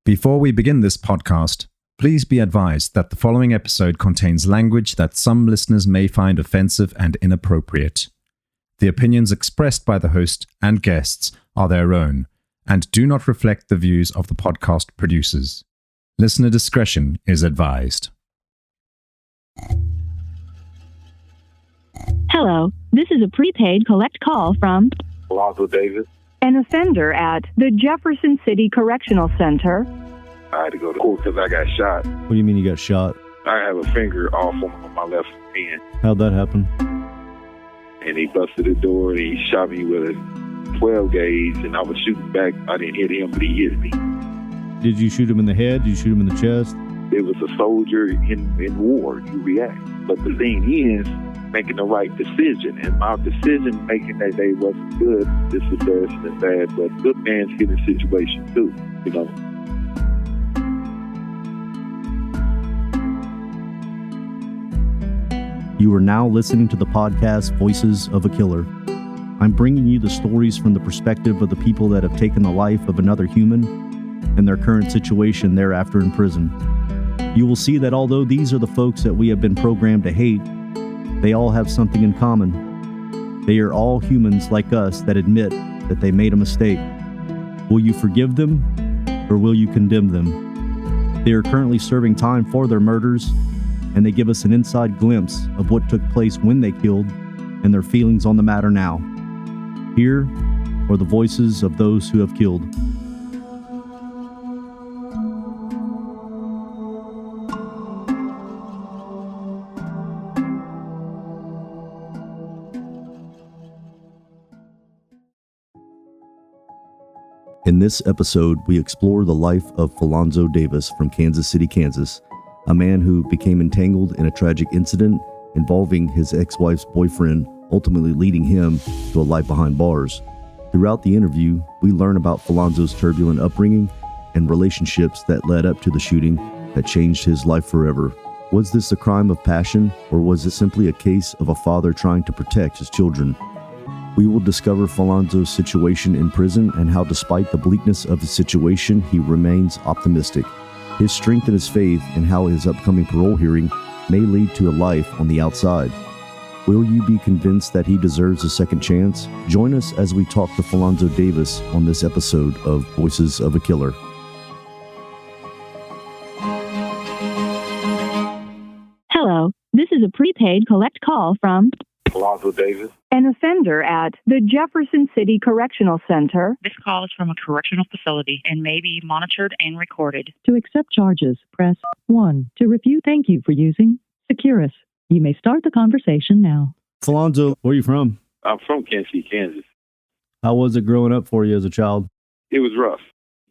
Before we begin this podcast, please be advised that the following episode contains language that some listeners may find offensive and inappropriate. The opinions expressed by the host and guests are their own and do not reflect the views of the podcast producers. Listener discretion is advised. Hello, this is a prepaid collect call from Falonzo Davis. an offender at the Jefferson City Correctional Center. I had to go to court because I got shot. What do you mean you got shot? I have a finger off on my left hand, How'd that happen? and he busted the door and he shot me with a 12 gauge, and I was shooting back. I didn't hit him, but he hit me. Did you shoot him in the head? Did you shoot him in the chest? It was a soldier in war. You react. But the thing is, making the right decision, and my decision making that day wasn't good. This was embarrassing and bad, but good man's hit a situation too, you know. You are now listening to the podcast Voices of a Killer. I'm bringing you the stories from the perspective of the people that have taken the life of another human and their current situation thereafter in prison. You will see that although these are the folks that we have been programmed to hate, they all have something in common. They are all humans like us that admit that they made a mistake. Will you forgive them or will you condemn them? They are currently serving time for their murders, and they give us an inside glimpse of what took place when they killed and their feelings on the matter now. Here are the voices of those who have killed. In this episode, we explore the life of Falonzo Davis from Kansas City, Kansas, a man who became entangled in a tragic incident involving his ex-wife's boyfriend, ultimately leading him to a life behind bars. Throughout the interview, we learn about Falonzo's turbulent upbringing and relationships that led up to the shooting that changed his life forever. Was this a crime of passion, or was it simply a case of a father trying to protect his children? We will discover Falonzo's situation in prison and how, despite the bleakness of his situation, he remains optimistic, his strength in his faith, and how his upcoming parole hearing may lead to a life on the outside. Will you be convinced that he deserves a second chance? Join us as we talk to Falonzo Davis on this episode of Voices of a Killer. Hello, this is a prepaid collect call from Falonzo Davis. an offender at the Jefferson City Correctional Center. This call is from a correctional facility and may be monitored and recorded. To accept charges, press 1. To refute, thank you for using Securus. You may start the conversation now. Falonzo, where are you from? I'm from Kansas City, Kansas. How was it growing up for you as a child? It was rough.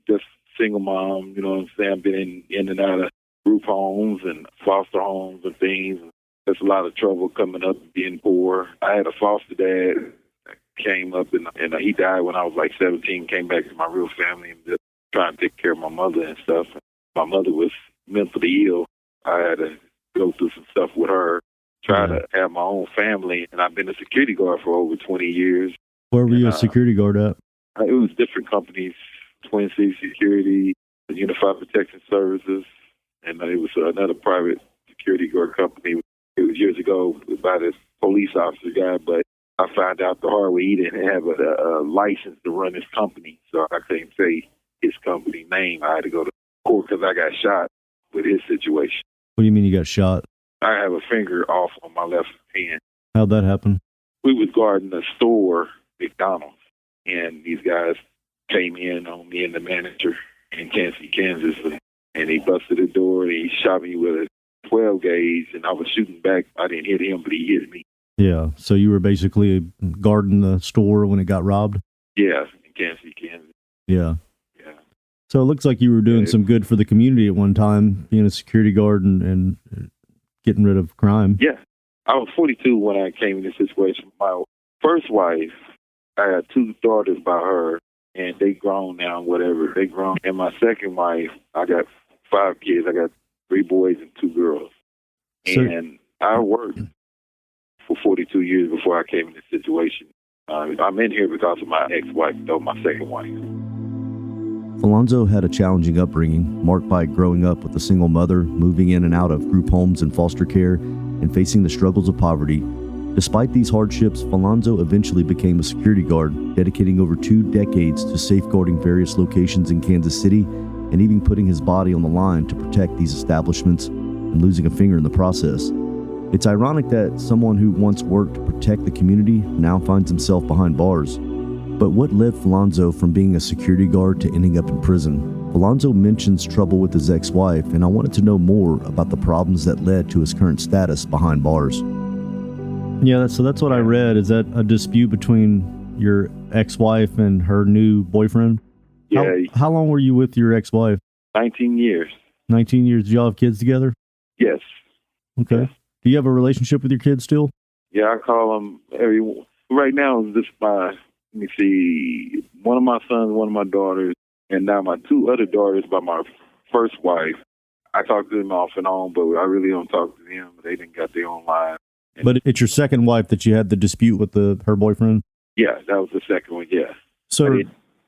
Just single mom, you know what I'm saying? I've been in and out of group homes and foster homes and things. There's a lot of trouble coming up being poor. I had a foster dad that came up and he died when I was like 17, came back to my real family and just trying to take care of my mother and stuff. My mother was mentally ill. I had to go through some stuff with her, try to have my own family. And I've been a security guard for over 20 years. Where were you a security guard at? It was different companies, Twin Cities Security, Unified Protection Services, and it was another private security guard company. It was years ago by this police officer guy, but I found out the hard way he didn't have a license to run his company, so I couldn't say his company name. I had to go to court because I got shot with his situation. What do you mean you got shot? I have a finger off on my left hand. How'd that happen? We was guarding a store, McDonald's, and these guys came in on me and the manager in Kansas City, Kansas, and he busted the door and he shot me with a 12 gauge, and I was shooting back. I didn't hit him, but he hit me. Yeah, so you were basically guarding the store when it got robbed? Yeah, in Kansas City, Kansas. Yeah. Yeah. So it looks like you were doing some good for the community at one time, being a security guard and getting rid of crime. Yeah. I was 42 when I came in this situation. My first wife, I had 2 daughters by her, and they grown now, whatever. They grown. And my second wife, I got 5 kids. I got 3 boys and 2 girls. And I worked for 42 years before I came in this situation. I'm in here because of my ex-wife, though, my second wife. Falonzo had a challenging upbringing, marked by growing up with a single mother, moving in and out of group homes and foster care, and facing the struggles of poverty. Despite these hardships, Falonzo eventually became a security guard, dedicating over 2 decades to safeguarding various locations in Kansas City and even putting his body on the line to protect these establishments and losing a finger in the process. It's ironic that someone who once worked to protect the community now finds himself behind bars. But what led Falonzo from being a security guard to ending up in prison? Falonzo mentions trouble with his ex-wife, and I wanted to know more about the problems that led to his current status behind bars. Yeah, so that's what I read. Is that a dispute between your ex-wife and her new boyfriend? Yeah. How long were you with your ex-wife? 19 years. 19 years. Did y'all have kids together? Yes. Okay. Yes. Do you have a relationship with your kids still? Yeah, I call them right now, this let me see, one of my sons, one of my daughters, and now my 2 other daughters by my first wife. I talk to them off and on, but I really don't talk to them. They didn't got their own lives. But it's your second wife that you had the dispute with her boyfriend? Yeah, that was the second one, yeah. So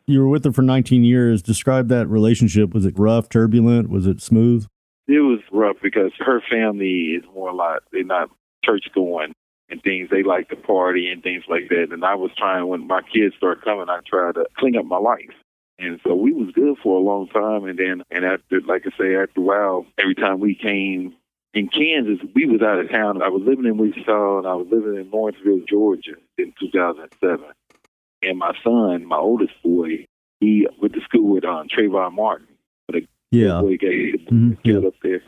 you were with her for 19 years. Describe that relationship. Was it rough, turbulent? Was it smooth? It was rough because her family is more like, they're not church going and things. They like to party and things like that. And I was trying, when my kids started coming, I tried to clean up my life. And so we was good for a long time. And after, like I say, after a while, every time we came in Kansas, we was out of town. I was living in Wichita and I was living in Lawrenceville, Georgia in 2007. And my son, my oldest boy, he went to school with Trayvon Martin. Yeah. Boy killed up there.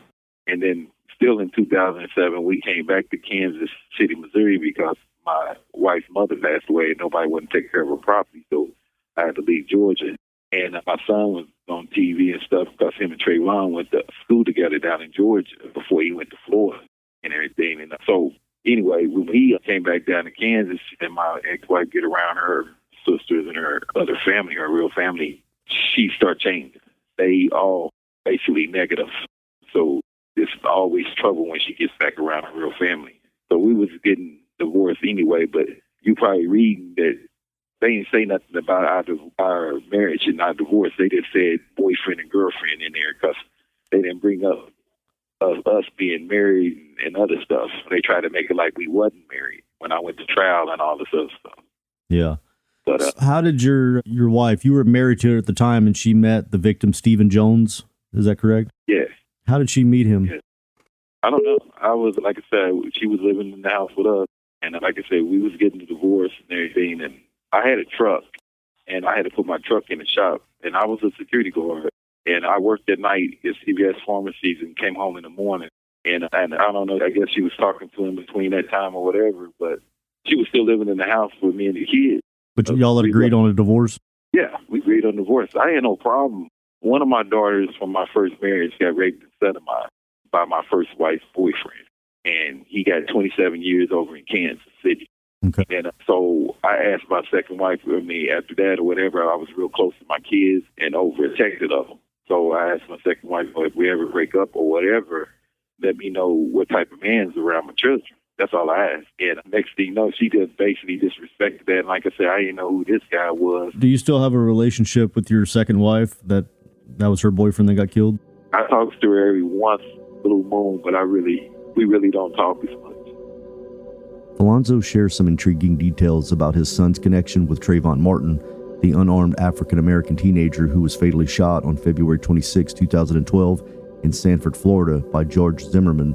And then still in 2007, we came back to Kansas City, Missouri, because my wife's mother passed away and nobody wouldn't take care of her property. So I had to leave Georgia. And my son was on TV and stuff because him and Trayvon went to school together down in Georgia before he went to Florida and everything. And so anyway, when he came back down to Kansas and my ex-wife get around her sisters and her other family, her real family, she started changing. They all basically negative. So it's always trouble when she gets back around her real family. So we was getting divorced anyway, but you probably reading that they didn't say nothing about our marriage and our divorce. They just said boyfriend and girlfriend in there because they didn't bring up us being married and other stuff. They tried to make it like we wasn't married when I went to trial and all this other stuff. Yeah. But how did your wife, you were married to her at the time, and she met the victim, Stephen Jones? Is that correct? Yeah. How did she meet him? Yeah. I don't know. I was, like I said, she was living in the house with us. And like I said, we was getting a divorce and everything. And I had a truck, and I had to put my truck in the shop. And I was a security guard. And I worked at night at CVS Pharmacies and came home in the morning. And I don't know, I guess she was talking to him between that time or whatever. But she was still living in the house with me and the kids. But y'all had agreed on a divorce? Yeah, we agreed on divorce. I had no problem. One of my daughters from my first marriage got raped and sodomized by my first wife's boyfriend. And he got 27 years over in Kansas City. Okay. And so I asked my second wife, after that or whatever, I was real close to my kids and overprotected of them. So I asked my second wife, if we ever break up or whatever, let me know what type of man's around my children. That's all I asked. And next thing you know, she just basically disrespected that. And like I said, I didn't know who this guy was. Do you still have a relationship with your second wife that was her boyfriend that got killed? I talk to her every once blue moon, but we really don't talk as much. Falonzo shares some intriguing details about his son's connection with Trayvon Martin, the unarmed African-American teenager who was fatally shot on February 26, 2012 in Sanford, Florida by George Zimmerman.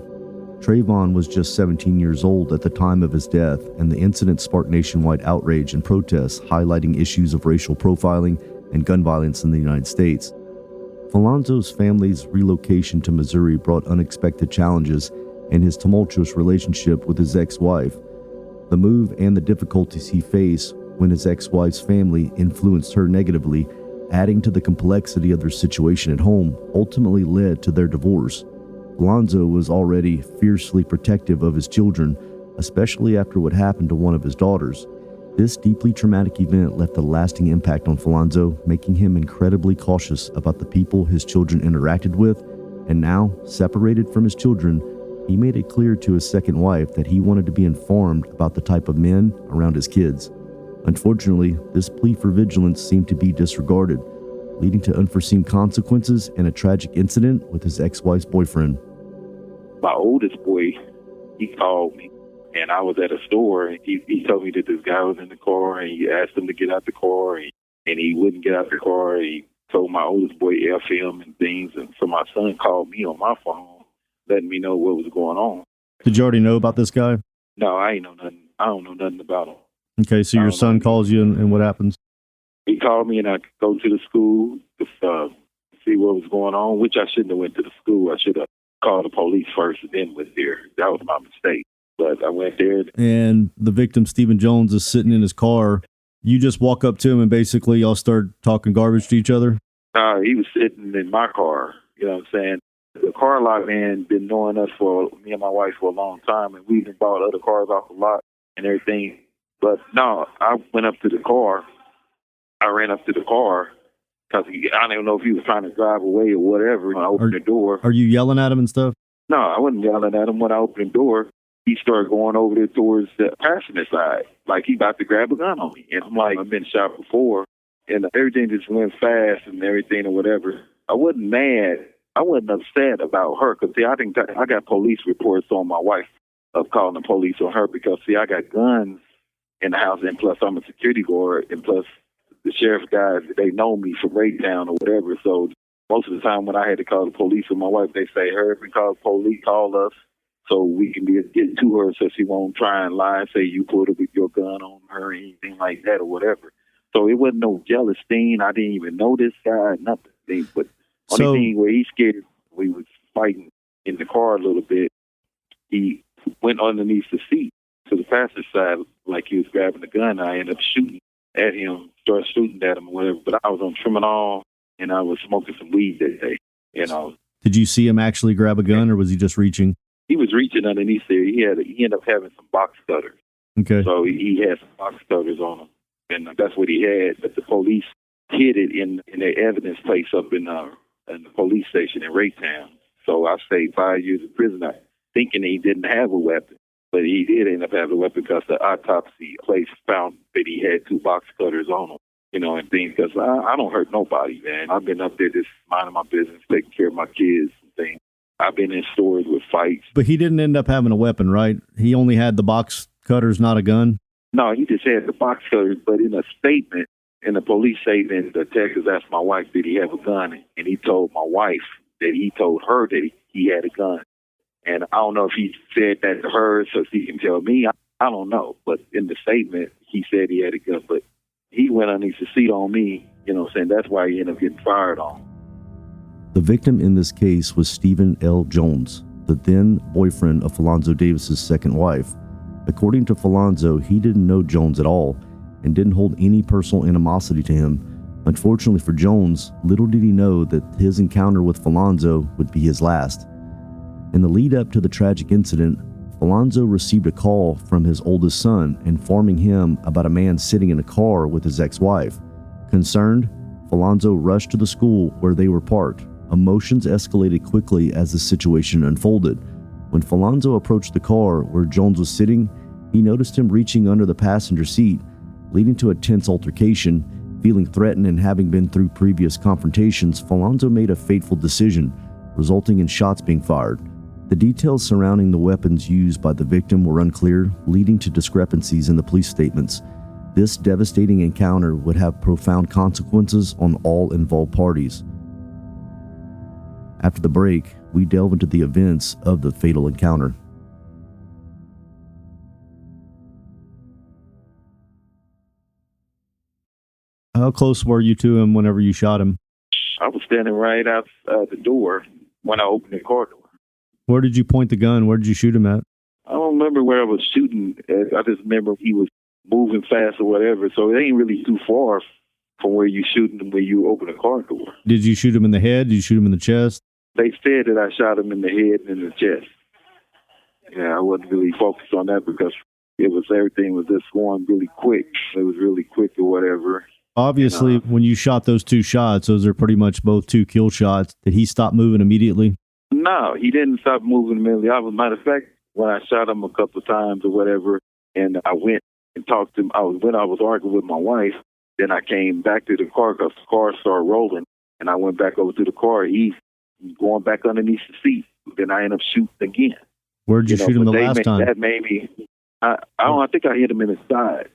Trayvon was just 17 years old at the time of his death, and the incident sparked nationwide outrage and protests highlighting issues of racial profiling and gun violence in the United States. Falonzo's family's relocation to Missouri brought unexpected challenges and his tumultuous relationship with his ex-wife. The move and the difficulties he faced when his ex-wife's family influenced her negatively, adding to the complexity of their situation at home, ultimately led to their divorce. Falonzo was already fiercely protective of his children, especially after what happened to one of his daughters. This deeply traumatic event left a lasting impact on Falonzo, making him incredibly cautious about the people his children interacted with, and now, separated from his children, he made it clear to his second wife that he wanted to be informed about the type of men around his kids. Unfortunately, this plea for vigilance seemed to be disregarded. leading to unforeseen consequences and a tragic incident with his ex-wife's boyfriend. My oldest boy, he called me, and I was at a store, and he told me that this guy was in the car, and he asked him to get out the car, and he wouldn't get out the car. He told my oldest boy F him and things, and so my son called me on my phone, letting me know what was going on. Did you already know about this guy? No, I ain't know nothing. I don't know nothing about him. Okay, so your son calls you, and what happens? He called me, and I go to the school to see what was going on, which I shouldn't have went to the school. I should have called the police first and then went there. That was my mistake. But I went there. And the victim, Stephen Jones, is sitting in his car. You just walk up to him and basically y'all start talking garbage to each other? He was sitting in my car. You know what I'm saying? The car lot man been knowing us me and my wife for a long time, and we've bought other cars off the lot and everything. But no, I went up to the car. I ran up to the car because I don't know if he was trying to drive away or whatever. When I opened the door. Are you yelling at him and stuff? No, I wasn't yelling at him. When I opened the door, he started going over there towards the passenger side, like he about to grab a gun on me. And I'm like, I've been shot before, and everything just went fast and everything or whatever. I wasn't mad. I wasn't upset about her because, I think I got police reports on my wife of calling the police on her because, I got guns in the house, and plus I'm a security guard, and plus the sheriff guys, they know me from Raytown or whatever. So most of the time when I had to call the police with my wife, they say, hurry up and call the police, call us so we can get to her so she won't try and lie and say you put your gun on her or anything like that or whatever. So it wasn't no jealous thing. I didn't even know this guy, nothing. But only thing where he scared, we was fighting in the car a little bit. He went underneath the seat to the passenger side like he was grabbing the gun. I ended up shooting at him, started shooting at him or whatever. But I was on Triminol and I was smoking some weed that day. Did you see him actually grab a gun, or was he just reaching? He was reaching underneath there. He ended up having some box cutters. Okay. So he had some box cutters on him, and that's what he had. But the police hid it in their evidence place up in the police station in Raytown. So I stayed 5 years in prison, thinking he didn't have a weapon. But he did end up having a weapon because the autopsy place found that he had 2 box cutters on him, and things. Because I don't hurt nobody, man. I've been up there just minding my business, taking care of my kids and things. I've been in stores with fights. But he didn't end up having a weapon, right? He only had the box cutters, not a gun? No, he just had the box cutters. But in a statement, in the police statement, the detectives asked my wife, did he have a gun? And he told my wife that he told her that he had a gun. And I don't know if he said that to her so she can tell me. I don't know. But in the statement, he said he had a gun. But he went underneath the seat on me, saying that's why he ended up getting fired on. The victim in this case was Stephen L. Jones, the then boyfriend of Falonzo Davis's second wife. According to Falonzo, he didn't know Jones at all and didn't hold any personal animosity to him. Unfortunately for Jones, little did he know that his encounter with Falonzo would be his last. In the lead up to the tragic incident, Falonzo received a call from his oldest son informing him about a man sitting in a car with his ex-wife. Concerned, Falonzo rushed to the school where they were parked. Emotions escalated quickly as the situation unfolded. When Falonzo approached the car where Jones was sitting, he noticed him reaching under the passenger seat, leading to a tense altercation. Feeling threatened and having been through previous confrontations, Falonzo made a fateful decision, resulting in shots being fired. The details surrounding the weapons used by the victim were unclear, leading to discrepancies in the police statements. This devastating encounter would have profound consequences on all involved parties. After the break, we delve into the events of the fatal encounter. How close were you to him whenever you shot him? I was standing right out the door when I opened the car door. Where did you point the gun? Where did you shoot him at? I don't remember where I was shooting. I just remember he was moving fast or whatever, so it ain't really too far from where you shooting him when you open a car door. Did you shoot him in the head? Did you shoot him in the chest? They said that I shot him in the head and in the chest. Yeah, I wasn't really focused on that because everything was just going really quick. It was really quick or whatever. Obviously, when you shot those 2 shots, those are pretty much both 2 kill shots. Did he stop moving immediately? No, he didn't stop moving immediately. Matter of fact, when I shot him a couple of times or whatever, and I went and talked to him, when I was arguing with my wife, Then I came back to the car because the car started rolling, and I went back over to the car. He's going back underneath the seat. Then I ended up shooting again. Where'd you shoot him the last time? That made me. I think I hit him in the side.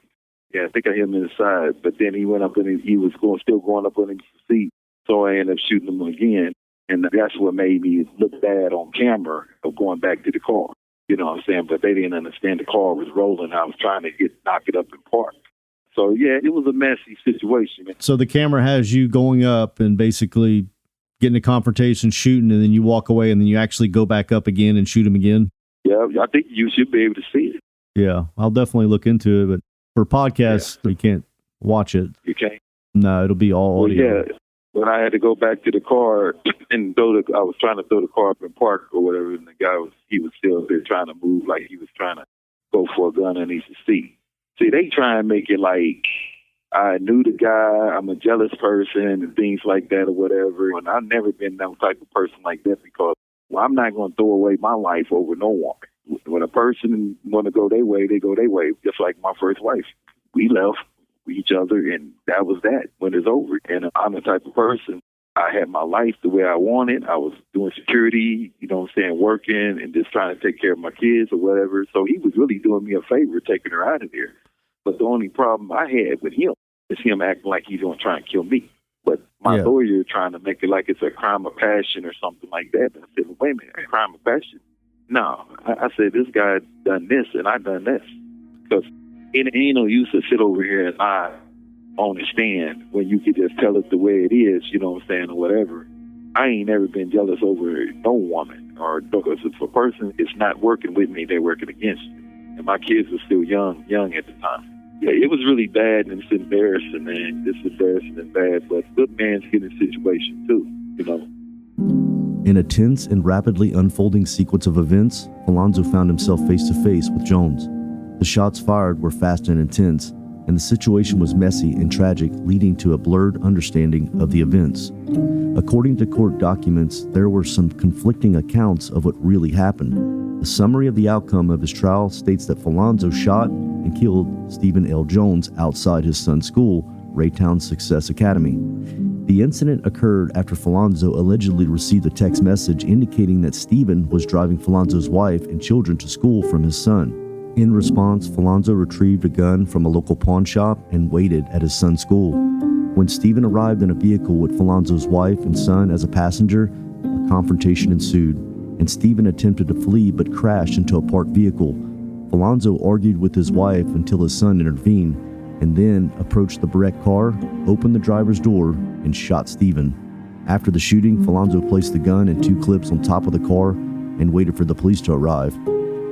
Yeah, I think I hit him in the side. But then he went up and he was still going up underneath the seat. So I ended up shooting him again. And that's what made me look bad on camera of going back to the car. You know what I'm saying? But they didn't understand the car was rolling. I was trying to knock it up and park. So, yeah, it was a messy situation. So the camera has you going up and basically getting a confrontation, shooting, and then you walk away, and then you actually go back up again and shoot him again? Yeah, I think you should be able to see it. Yeah, I'll definitely look into it. But for podcasts, you can't watch it. You can't? No, it'll be all audio. Well, yeah. When I had to go back to the car and I was trying to throw the car up in park or whatever, and the guy was still there trying to move like he was trying to go for a gun underneath the seat. See, they try and make it like I knew the guy, I'm a jealous person and things like that or whatever. And I've never been that type of person like that because I'm not going to throw away my life over no one. When a person want to go their way, they go their way. Just like my first wife. We left each other, and that was that when it's over. And I'm the type of person, I had my life the way I wanted. I was doing security, you know what I'm saying, working and just trying to take care of my kids or whatever. So he was really doing me a favor taking her out of there. But the only problem I had with him is him acting like he's going to try and kill me. But my lawyer trying to make it like it's a crime of passion or something like that. And I said, well, wait a minute, a crime of passion? No. I said, this guy done this and I done this. Because it ain't no use to sit over here and lie on the stand when you can just tell it the way it is, you know what I'm saying, or whatever. I ain't never been jealous over no woman, or because if a person is not working with me, they're working against you. And my kids were still young at the time. Yeah, it was really bad, and it's embarrassing, man. It's embarrassing and bad, but good man's get in a situation too, you know. In a tense and rapidly unfolding sequence of events, Falonzo found himself face to face with Jones. The shots fired were fast and intense, and the situation was messy and tragic, leading to a blurred understanding of the events. According to court documents, there were some conflicting accounts of what really happened. A summary of the outcome of his trial states that Falonzo shot and killed Stephen L. Jones outside his son's school, Raytown Success Academy. The incident occurred after Falonzo allegedly received a text message indicating that Stephen was driving Falonzo's wife and children to school from his son. In response, Falonzo retrieved a gun from a local pawn shop and waited at his son's school. When Stephen arrived in a vehicle with Falonzo's wife and son as a passenger, a confrontation ensued, and Stephen attempted to flee but crashed into a parked vehicle. Falonzo argued with his wife until his son intervened, and then approached the wrecked car, opened the driver's door, and shot Stephen. After the shooting, Falonzo placed the gun and 2 clips on top of the car and waited for the police to arrive.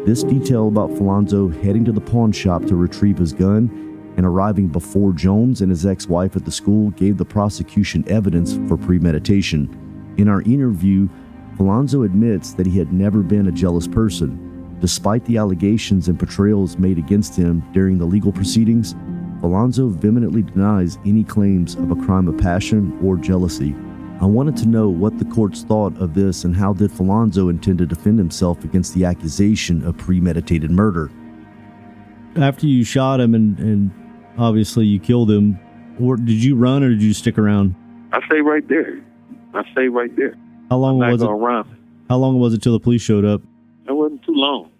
This detail about Falonzo heading to the pawn shop to retrieve his gun and arriving before Jones and his ex-wife at the school gave the prosecution evidence for premeditation. In our interview, Falonzo admits that he had never been a jealous person. Despite the allegations and portrayals made against him during the legal proceedings, Falonzo vehemently denies any claims of a crime of passion or jealousy. I wanted to know what the courts thought of this and how did Falonzo intend to defend himself against the accusation of premeditated murder. After you shot him and obviously you killed him, or did you run or did you stick around? I stayed right there. How long was it? Run. How long was it till the police showed up? It wasn't too long.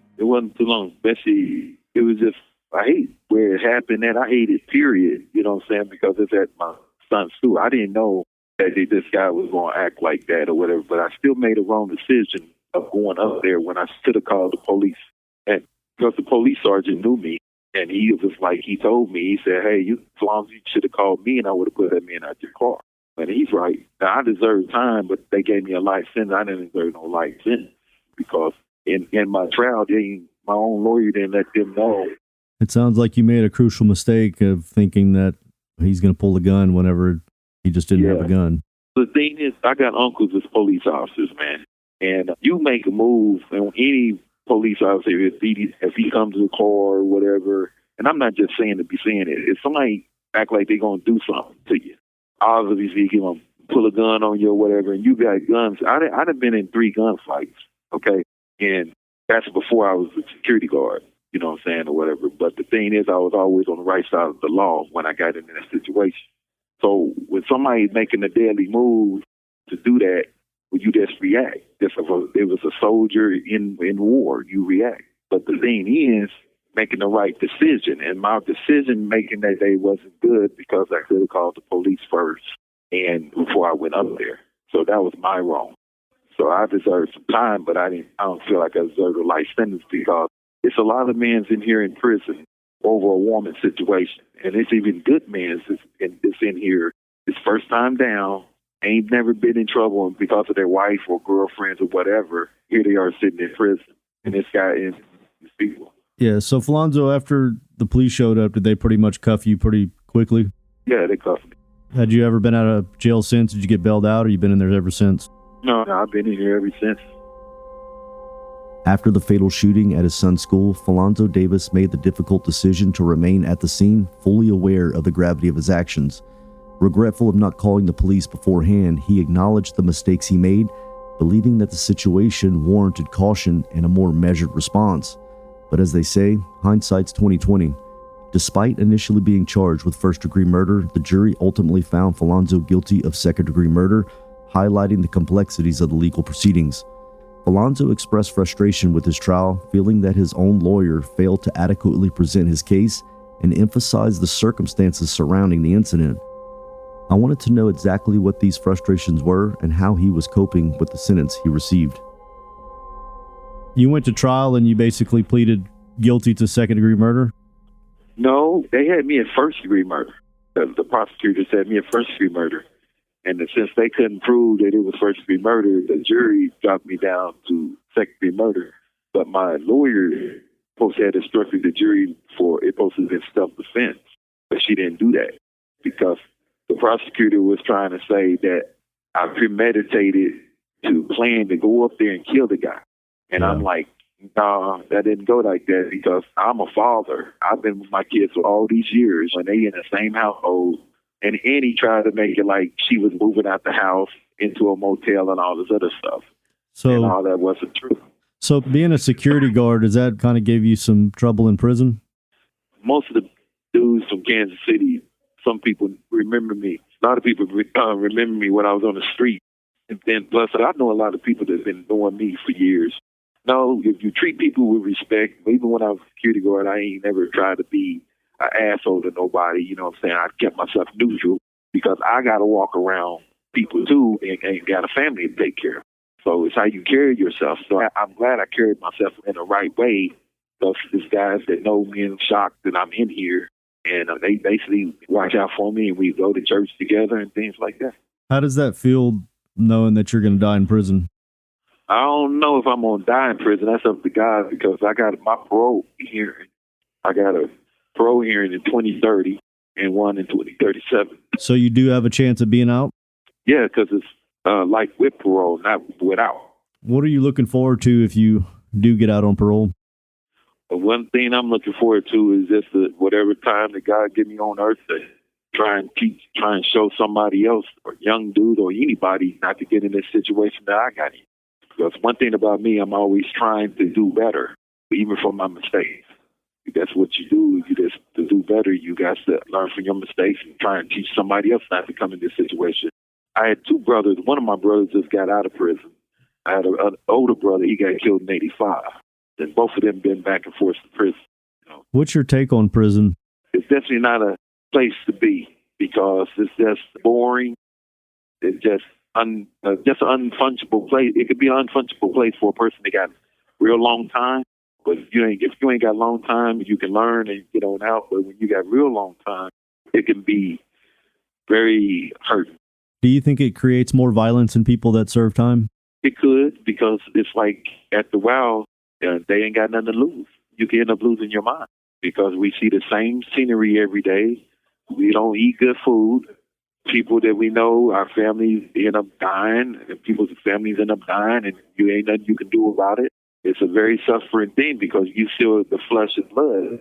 Especially, it was just, I hate where it happened and I hate it, period. You know what I'm saying? Because it's at my son's school. I didn't know that this guy was going to act like that or whatever, but I still made a wrong decision of going up there when I should have called the police. And because the police sergeant knew me, and he was like, he told me, he said, hey, you should have called me and I would have put that man out your car. And he's right. Now, I deserved time, but they gave me a life sentence. I didn't deserve no life sentence because in my trial, my own lawyer didn't let them know. It sounds like you made a crucial mistake of thinking that he's going to pull the gun whenever he just didn't have a gun. The thing is, I got uncles as police officers, man. And you make a move, and any police officer, if he comes to the car or whatever, and I'm not just saying to be saying it, if somebody act like they're going to do something to you, obviously you're going to pull a gun on you or whatever, and you got guns. I'd have been in 3 gunfights, okay? And that's before I was a security guard. you know what I'm saying, or whatever. But the thing is, I was always on the right side of the law when I got into that situation. So when somebody's making a deadly move to do that, well, you just react. If it was a soldier in war, you react. But the thing is, making the right decision. And my decision making that day wasn't good because I could have called the police first and before I went up there. So that was my wrong. So I deserved some time, but I don't feel like I deserved a life sentence because it's a lot of men in here in prison over a woman situation. And it's even good men that's in here. It's first time down, ain't never been in trouble, and because of their wife or girlfriends or whatever, here they are sitting in prison. And this guy is these people. Yeah, so Falonzo, after the police showed up, did they pretty much cuff you pretty quickly? Yeah, they cuffed me. Had you ever been out of jail since? Did you get bailed out, or you been in there ever since? No, I've been in here ever since. After the fatal shooting at his son's school, Falonzo Davis made the difficult decision to remain at the scene, fully aware of the gravity of his actions. Regretful of not calling the police beforehand, he acknowledged the mistakes he made, believing that the situation warranted caution and a more measured response. But as they say, hindsight's 20/20. Despite initially being charged with first-degree murder, the jury ultimately found Falonzo guilty of second-degree murder, highlighting the complexities of the legal proceedings. Falonzo expressed frustration with his trial, feeling that his own lawyer failed to adequately present his case and emphasize the circumstances surrounding the incident. I wanted to know exactly what these frustrations were and how he was coping with the sentence he received. You went to trial and you basically pleaded guilty to second-degree murder? No, they had me in first-degree murder. The prosecutors had me in first-degree murder. And since they couldn't prove that it was first-degree murder, the jury dropped me down to second-degree murder. But my lawyer had instructed the jury for it supposed to have been self-defense. But she didn't do that because the prosecutor was trying to say that I premeditated to plan to go up there and kill the guy. And I'm like, no, that didn't go like that because I'm a father. I've been with my kids for all these years when they in the same household. And Annie tried to make it like she was moving out the house into a motel and all this other stuff. And all that wasn't true. So being a security guard, does that kind of give you some trouble in prison? Most of the dudes from Kansas City, some people remember me. A lot of people remember me when I was on the street. And then plus, I know a lot of people that have been knowing me for years. No, if you treat people with respect, even when I was a security guard, I ain't never tried to be an asshole to nobody. You know what I'm saying? I kept myself neutral because I got to walk around people too and got a family to take care of. So it's how you carry yourself. So I'm glad I carried myself in the right way. Because there's guys that know me and shocked that I'm in here. And they basically watch out for me and we go to church together and things like that. How does that feel knowing that you're going to die in prison? I don't know if I'm going to die in prison. That's up to God because I got my parole hearing. I got a parole hearing in 2030 and one in 2037. So you do have a chance of being out? Yeah, because it's like with parole, not without. What are you looking forward to if you do get out on parole? One thing I'm looking forward to is just whatever time that God give me on earth to try and teach, try and show somebody else or young dude or anybody not to get in this situation that I got in. Because one thing about me, I'm always trying to do better, even from my mistakes. That's what you do. You just to do better. You got to learn from your mistakes and try and teach somebody else not to come in this situation. I had two brothers. One of my brothers just got out of prison. I had an older brother. He got killed in '85. And both of them been back and forth to prison. You know. What's your take on prison? It's definitely not a place to be because it's just boring. It's just an unfungible place. It could be an unfungible place for a person that got real long time. But if you ain't got long time, you can learn and get on out. But when you got real long time, it can be very hurting. Do you think it creates more violence in people that serve time? It could, because it's like at the WOW, they ain't got nothing to lose. You can end up losing your mind because we see the same scenery every day. We don't eat good food. People that we know, our families end up dying, and people's families end up dying, and you ain't nothing you can do about it. It's a very suffering thing because you still the flesh and blood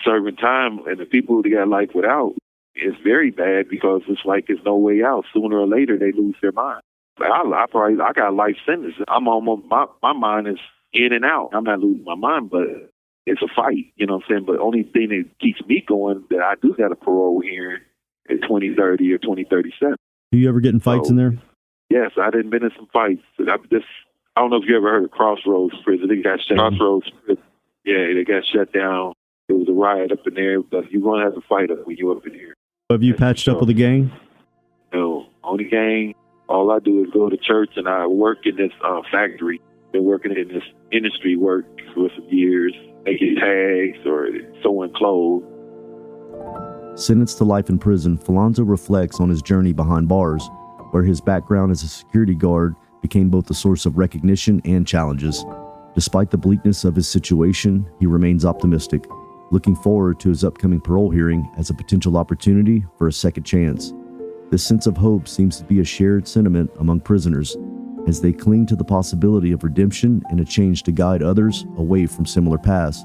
serving time, and the people that got life without, it's very bad because it's like there's no way out. Sooner or later, they lose their mind. I got life sentence. I'm almost my mind is in and out. I'm not losing my mind, but it's a fight, you know what I'm saying? But the only thing that keeps me going that I do got a parole hearing in 2030 or 2037. Do you ever get in fights in there? Yes, I didn't been in some fights. I don't know if you ever heard of Crossroads Prison. They got shut. Crossroads Prison. Yeah, they got shut down. It was a riot up in there, but you're going to have to fight up when you're up in here. Have you patched up with a gang? No, only gang. All I do is go to church, and I work in this factory. Been working in this industry work for some years, making tags or sewing clothes. Sentenced to life in prison, Falonzo reflects on his journey behind bars, where his background as a security guard became both a source of recognition and challenges. Despite the bleakness of his situation, he remains optimistic, looking forward to his upcoming parole hearing as a potential opportunity for a second chance. This sense of hope seems to be a shared sentiment among prisoners, as they cling to the possibility of redemption and a change to guide others away from similar paths.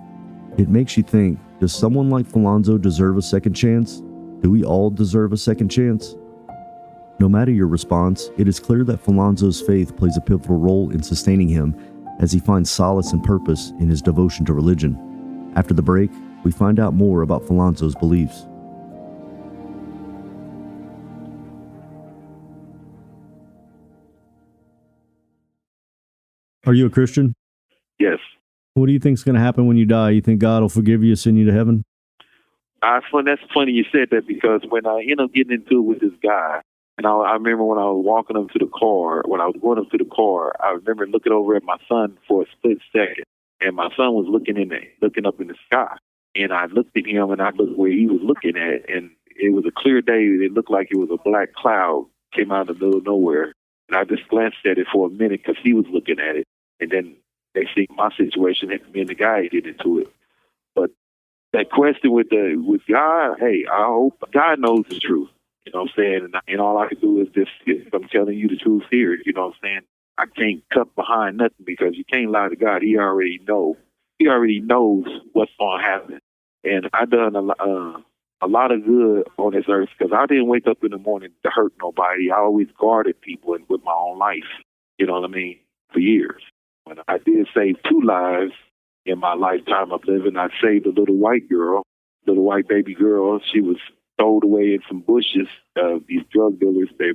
It makes you think, does someone like Falonzo deserve a second chance? Do we all deserve a second chance? No matter your response, it is clear that Falonzo's faith plays a pivotal role in sustaining him as he finds solace and purpose in his devotion to religion. After the break, we find out more about Falonzo's beliefs. Are you a Christian? Yes. What do you think's going to happen when you die? You think God will forgive you, send you to heaven? That's funny you said that, because when I ended up getting into it with this guy, and I remember when I was walking up to the car, when I was going up to the car, I remember looking over at my son for a split second, and my son was looking up in the sky, and I looked at him and I looked where he was looking at, and it was a clear day. It looked like it was a black cloud came out of the middle of nowhere, and I just glanced at it for a minute because he was looking at it, and then they see my situation, and me and the guy get into it. But that question with God, hey, I hope God knows the truth. You know what I'm saying? And all I can do is just, I'm telling you the truth here. You know what I'm saying? I can't cut behind nothing, because you can't lie to God. He already knows. He already knows what's going to happen. And I done a lot of good on this earth, because I didn't wake up in the morning to hurt nobody. I always guarded people with my own life. You know what I mean? For years. When I did save 2 lives in my lifetime of living, I saved a little white baby girl. She was stowed away in some bushes. These drug dealers, her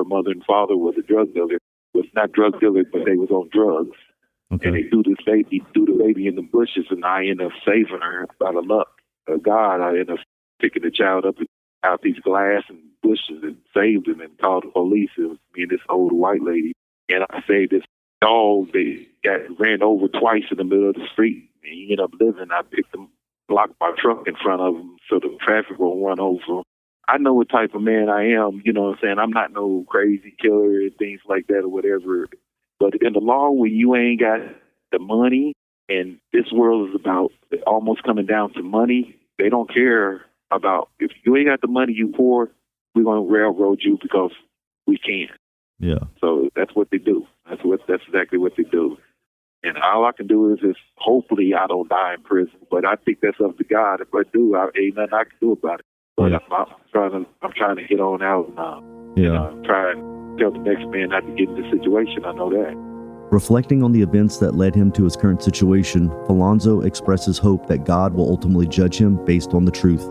mother and father was a drug dealer. Was not drug dealers, but they was on drugs. Okay. And they threw the baby in the bushes, and I ended up saving her by the luck of God. I ended up picking the child up out these glass and bushes and saved him and called the police. It was me and this old white lady. And I saved this dog that got ran over twice in the middle of the street. And he ended up living. I picked him, blocked my truck in front of him so the traffic won't run over him. I know what type of man I am, you know what I'm saying? I'm not no crazy killer and things like that or whatever. But in the law, when you ain't got the money, and this world is about almost coming down to money, they don't care about, if you ain't got the money, you poor, we're going to railroad you because we can. Yeah. So that's what they do. That's exactly what they do. And all I can do is hopefully I don't die in prison. But I think that's up to God. If I do, ain't nothing I can do about it. But yeah. I'm trying to get on out now. Yeah. Try and tell the next man not to get in this situation. I know that. Reflecting on the events that led him to his current situation, Falonzo expresses hope that God will ultimately judge him based on the truth.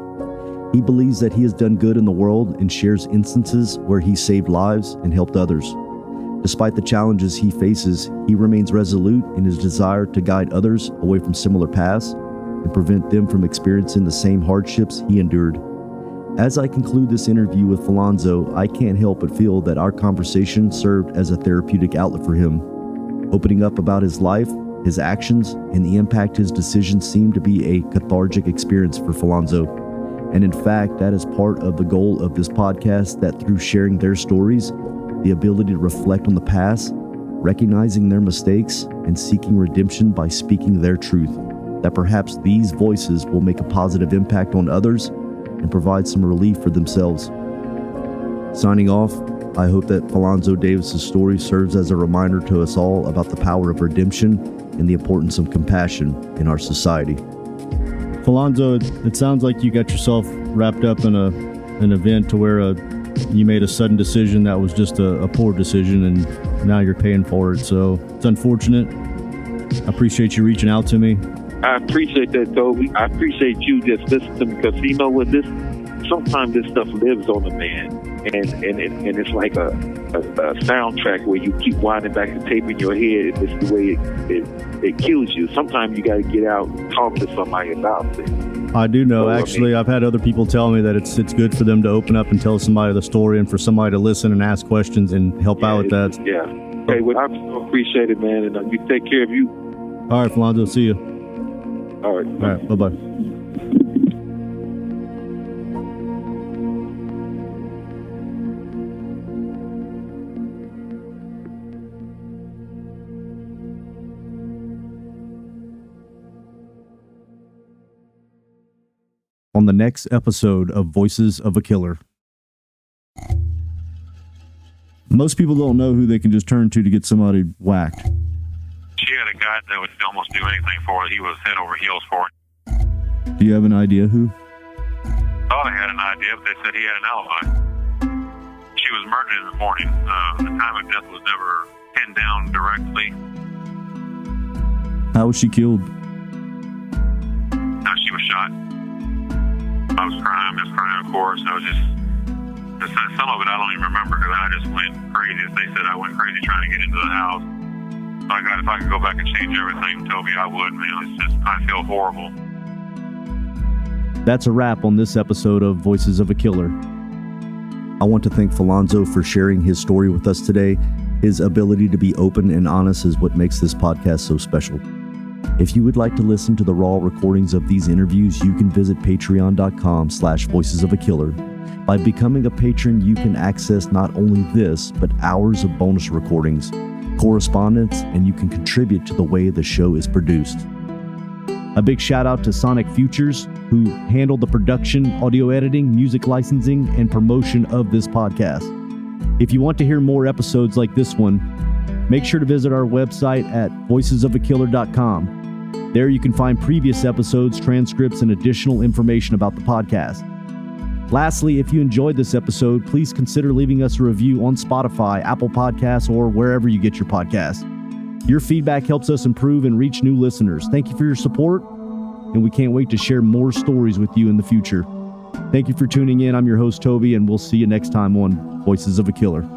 He believes that he has done good in the world and shares instances where he saved lives and helped others. Despite the challenges he faces, he remains resolute in his desire to guide others away from similar paths and prevent them from experiencing the same hardships he endured. As I conclude this interview with Falonzo, I can't help but feel that our conversation served as a therapeutic outlet for him. Opening up about his life, his actions, and the impact his decisions seem to be a cathartic experience for Falonzo. And in fact, that is part of the goal of this podcast, that through sharing their stories, the ability to reflect on the past, recognizing their mistakes, and seeking redemption by speaking their truth, that perhaps these voices will make a positive impact on others and provide some relief for themselves. Signing off, I hope that Falonzo Davis' story serves as a reminder to us all about the power of redemption and the importance of compassion in our society. Falonzo, it sounds like you got yourself wrapped up in an event to where you made a sudden decision that was just a poor decision, and now you're paying for it. So it's unfortunate. I appreciate you reaching out to me. I appreciate that, Toby. I appreciate you just listening to me, because you know what, sometimes this stuff lives on a man, and it's like a soundtrack where you keep winding back the tape in your head, and it's the way it kills you. Sometimes you got to get out and talk to somebody about it. I do know. Actually, I've had other people tell me that it's good for them to open up and tell somebody the story, and for somebody to listen and ask questions and help out with that. Yeah. Okay, well, I appreciate it, man, and you take care of you. All right, Falonzo, see you. All right. All right, bye-bye. On the next episode of Voices of a Killer. Most people don't know who they can just turn to get somebody whacked. She had a guy that would almost do anything for her. He was head over heels for it. Do you have an idea who? Thought I had an idea, but they said he had an alibi. She was murdered in the morning. The time of death was never pinned down directly. How was she killed? She was shot. I was crying, of course. I was just some of it I don't even remember, because I just went crazy. They said I went crazy trying to get into the house. So if I could go back and change everything, Toby, I would, man. It's just, I feel horrible. That's a wrap on this episode of Voices of a Killer. I want to thank Falonzo for sharing his story with us today. His ability to be open and honest is what makes this podcast so special. If you would like to listen to the raw recordings of these interviews, you can visit patreon.com/voicesofakiller. By becoming a patron, you can access not only this, but hours of bonus recordings, correspondence, and you can contribute to the way the show is produced. A big shout out to Sonic Futures, who handled the production, audio editing, music licensing, and promotion of this podcast. If you want to hear more episodes like this one, make sure to visit our website at voicesofakiller.com. There you can find previous episodes, transcripts, and additional information about the podcast. Lastly, if you enjoyed this episode, please consider leaving us a review on Spotify, Apple Podcasts, or wherever you get your podcasts. Your feedback helps us improve and reach new listeners. Thank you for your support, and we can't wait to share more stories with you in the future. Thank you for tuning in. I'm your host, Toby, and we'll see you next time on Voices of a Killer.